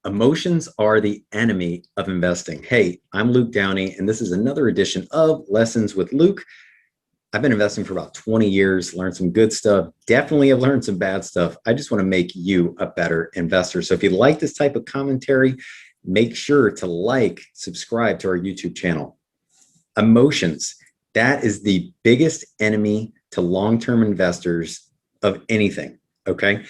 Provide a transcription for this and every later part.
Emotions are the enemy of investing. Hey, I'm Luke Downey, and this is another edition of Lessons with Luke. I've been investing for about 20 years, learned some good stuff. Definitely have learned some bad stuff. I just want to make you a better investor. So if you like this type of commentary, make sure to like, subscribe to our YouTube channel. Emotions, that is the biggest enemy to long-term investors of anything, okay?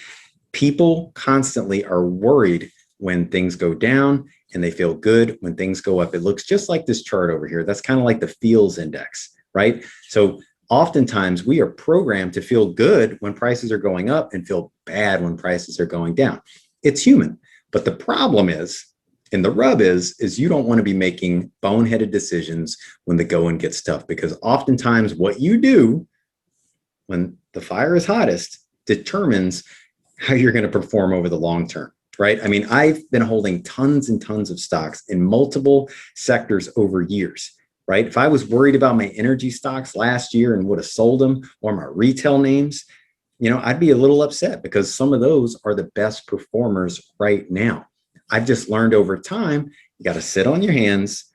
People constantly are worried when things go down and they feel good when things go up. It looks just like this chart over here. That's kind of like the feels index, right? So oftentimes we are programmed to feel good when prices are going up and feel bad when prices are going down. It's human. But the problem is, and the rub is you don't want to be making boneheaded decisions when the going gets tough, because oftentimes what you do when the fire is hottest determines how you're going to perform over the long term, right? I mean, I've been holding tons and tons of stocks in multiple sectors over years, right? If I was worried about my energy stocks last year and would have sold them, or my retail names, I'd be a little upset because some of those are the best performers right now. I've just learned over time, you got to sit on your hands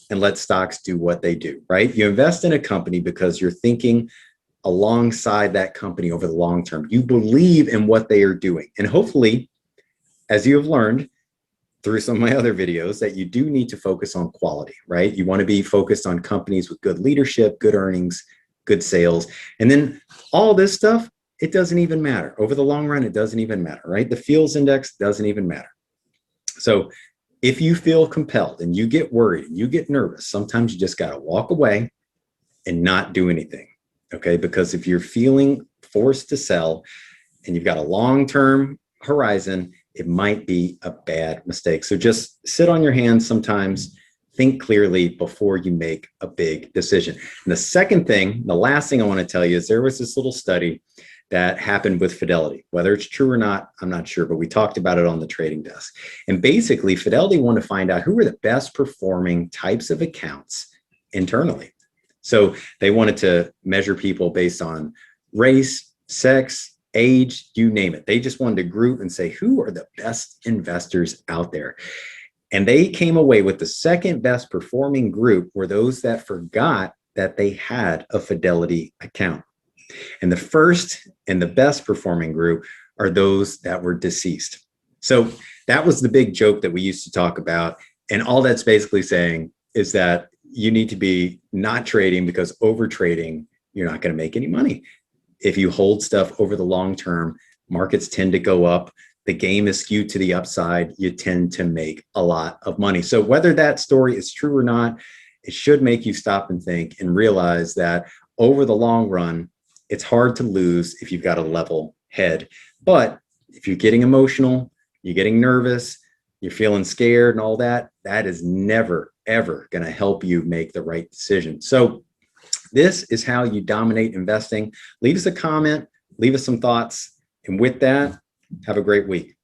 and let stocks do what they do, right? You invest in a company because you're thinking alongside that company over the long term. You believe in what they are doing. And hopefully, as you have learned through some of my other videos, that you do need to focus on quality, right? You want to be focused on companies with good leadership, good earnings, good sales. And then all this stuff, it doesn't even matter. Over the long run, it doesn't even matter, right? The feels index doesn't even matter. So if you feel compelled and you get worried and you get nervous, sometimes you just got to walk away and not do anything, okay? Because if you're feeling forced to sell and you've got a long-term horizon, it might be a bad mistake. So just sit on your hands sometimes, think clearly before you make a big decision. And the second thing, the last thing I want to tell you is there was this little study that happened with Fidelity. Whether it's true or not, I'm not sure, but we talked about it on the trading desk. And basically, Fidelity wanted to find out who were the best performing types of accounts internally. So they wanted to measure people based on race, sex, age, you name it. They just wanted to group and say, who are the best investors out there? And they came away with the second best performing group were those that forgot that they had a Fidelity account. And the first and the best performing group are those that were deceased. So that was the big joke that we used to talk about. And all that's basically saying is that you need to be not trading, because over trading, you're not going to make any money. If you hold stuff over the long term, markets tend to go up. The game is skewed to the upside. You tend to make a lot of money. So whether that story is true or not, it should make you stop and think and realize that over the long run, it's hard to lose if you've got a level head. But if you're getting emotional, you're getting nervous, you're feeling scared and all that, that is never, ever going to help you make the right decision. So this is how you dominate investing. Leave us a comment, leave us some thoughts. And with that, have a great week.